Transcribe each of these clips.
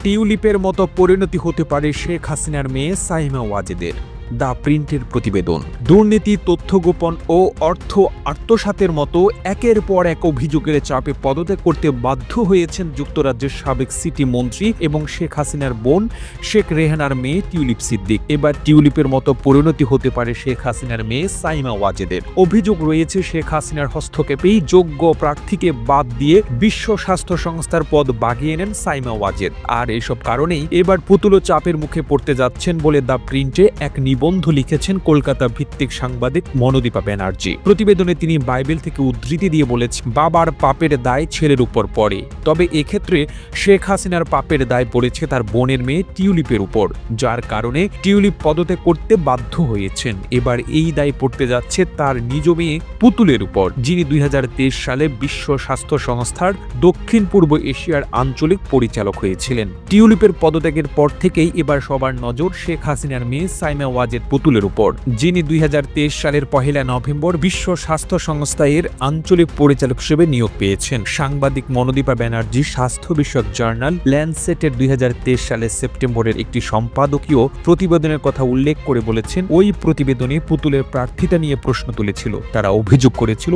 টিউলিপের মতো পরিণতি হতে পারে শেখ হাসিনার মেয়ে সাইমা ওয়াজেদের। দ্য প্রিন্টের প্রতিবেদন। দুর্নীতি, তথ্য গোপন ও অর্থ আত্মসাতের মতো একের পর এক অভিযোগের চাপে পদত্যাগ করতে বাধ্য হয়েছেন যুক্তরাজ্যের সাবেক সিটি মন্ত্রী এবং শেখ হাসিনার বোন শেখ রেহানার মেয়ে টিউলিপ সিদ্দিক। এবার টিউলিপের মতো পরিণতি হতে পারে শেখ হাসিনার মেয়ে সাইমা ওয়াজেদের। অভিযোগ রয়েছে শেখ হাসিনার হস্তক্ষেপেই যোগ্য প্রার্থীকে বাদ দিয়ে বিশ্ব স্বাস্থ্য সংস্থার পদ বাগিয়ে নেন সাইমা ওয়াজেদ। আর এসব কারণেই এবার পুতুলো চাপের মুখে পড়তে যাচ্ছেন বলে দ্য প্রিন্টে এক নিবন্ধ লিখেছেন কলকাতা ভিত্তিক সাংবাদিক মনোদীপা ব্যানার্জি। প্রতিবেদনে তিনি বাইবেল থেকে উদ্ধৃতি দিয়ে বলেছেন, বাবার পাপের দায় ছেলের উপর পড়ে, তবে এক্ষেত্রে শেখ হাসিনার পাপের দায় পড়েছে তার বোনের মেয়ে টিউলিপের উপর, যার কারণে টিউলিপ পদত্যাগ করতে বাধ্য হয়েছেন। এবার এই দায় পড়তে যাচ্ছে তার নিজ মেয়ে পুতুলের উপর, যিনি 2023 সালে বিশ্ব স্বাস্থ্য সংস্থার দক্ষিণ পূর্ব এশিয়ার আঞ্চলিক পরিচালক হয়েছিলেন। টিউলিপের পদত্যাগের পর থেকেই এবার সবার নজর শেখ হাসিনার মেয়ে সাইমা ওয়াজেদ পুতুলের উপর, যিনি 2023 সালের 1 নভেম্বর বিশ্ব স্বাস্থ্য সংস্থা এর আঞ্চলিক পরিচালক হিসেবে নিয়োগ পেয়েছেন। সাংবাদিক মনোদীপা ব্যানার্জি স্বাস্থ্য বিষয়ক জার্নাল ল্যান্ডসেটের 2023 সালের সেপ্টেম্বরের একটি সম্পাদকীয় প্রতিবেদনের কথা উল্লেখ করে বলেছেন, ওই প্রতিবেদনে পুতুলের প্রার্থিতা নিয়ে প্রশ্ন তুলেছিল। তারা অভিযোগ করেছিল,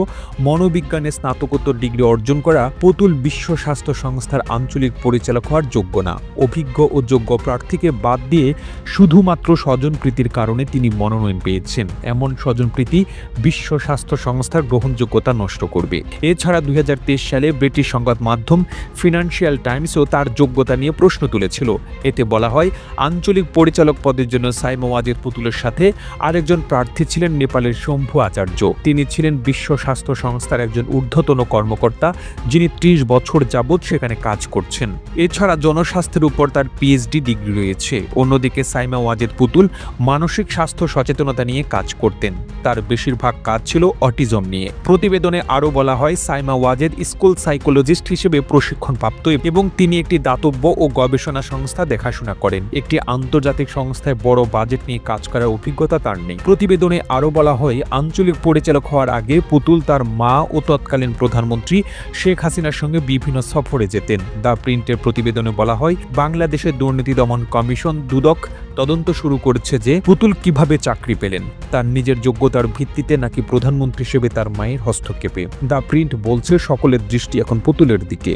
মনোবিজ্ঞানে স্নাতকোত্তর ডিগ্রি অর্জন করা পুতুল বিশ্ব স্বাস্থ্য সংস্থার আঞ্চলিক পরিচালক হওয়ার যোগ্য না। অভিজ্ঞ ও যোগ্য প্রার্থীকে বাদ দিয়ে শুধুমাত্র স্বজনপ্রীতির কারণে তিনি মনোনয়ন পেয়েছেন। এমন স্বজনপ্রীতি বিশ্ব স্বাস্থ্য সংস্থার গ্রহণযোগ্যতা নষ্ট করবে। এছাড়া 2023 সালে ব্রিটিশ সংবাদ মাধ্যম ফিনান্সিয়াল টাইমসও তার যোগ্যতা নিয়ে প্রশ্ন তুলেছিল। এতে বলা হয়, আঞ্চলিক পরিচালক পদের জন্য সাইমা ওয়াজেদ পুতুলের সাথে আরেকজন প্রার্থী ছিলেন নেপালের শম্ভু আচার্য। তিনি ছিলেন বিশ্ব স্বাস্থ্য সংস্থার একজন ঊর্ধ্বতন কর্মকর্তা, যিনি 30 বছর যাবৎ সেখানে কাজ করছেন। এছাড়া জনস্বাস্থ্যের উপর তার পিএইচডি ডিগ্রি রয়েছে। অন্যদিকে সাইমা ওয়াজেদ পুতুল মানসিক স্বাস্থ্য সচেতনতা নিয়ে কাজ করতেন। তার বেশিরভাগ কাজ ছিল অটিজম নিয়ে। প্রতিবেদনে আরও বলা হয়, সাইমা ওয়াজেদ স্কুল সাইকোলজিস্ট হিসেবে প্রশিক্ষণপ্রাপ্ত এবং তিনি একটি দাতব্য ও গবেষণা সংস্থা দেখাশোনা করেন। একটি আন্তর্জাতিক সংস্থায় বড় বাজেট নিয়ে কাজ করার অভিজ্ঞতা তার নেই। প্রতিবেদনে আরও বলা হয়, আঞ্চলিক পরিচালক হওয়ার আগে পুতুল তার মা ও তৎকালীন প্রধানমন্ত্রী শেখ হাসিনার সঙ্গে বিভিন্ন সফরে যেতেন। দ্য প্রিন্টের প্রতিবেদনে বলা হয়, বাংলাদেশের দুর্নীতি দমন কমিশন দুদক তদন্ত শুরু করেছে যে পুতুল কিভাবে চাকরি পেলেন, তার নিজের যোগ্যতার ভিত্তিতে নাকি প্রধানমন্ত্রী হিসেবে তার মায়ের হস্তক্ষেপে। দ্য প্রিন্ট বলছে, সকলের দৃষ্টি এখন পুতুলের দিকে।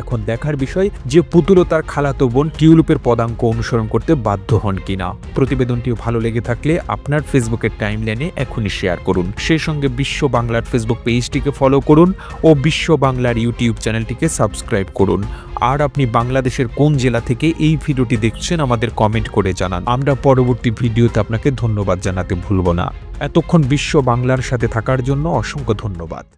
এখন দেখার বিষয় যে পুতুল ও তার খালাতো বোন টিউলিপের পদাঙ্ক অনুসরণ করতে বাধ্য হন কিনা। প্রতিবেদনটি ভালো লেগে থাকলে আপনার ফেসবুকের টাইমলাইনে এখনই শেয়ার করুন। সেই সঙ্গে বিশ্ব বাংলার ফেসবুক পেজটিকে ফলো করুন ও বিশ্ব বাংলার ইউটিউব চ্যানেলটিকে সাবস্ক্রাইব করুন। আর আপনি বাংলাদেশের কোন জেলা থেকে এই ভিডিওটি দেখছেন আমাদের কমেন্ট করে জানান। আমরা পরবর্তী ভিডিওতে আপনাকে ধন্যবাদ জানাতে ভুলব না। এতক্ষণ বিশ্ব বাংলার সাথে থাকার জন্য অসংখ্য ধন্যবাদ।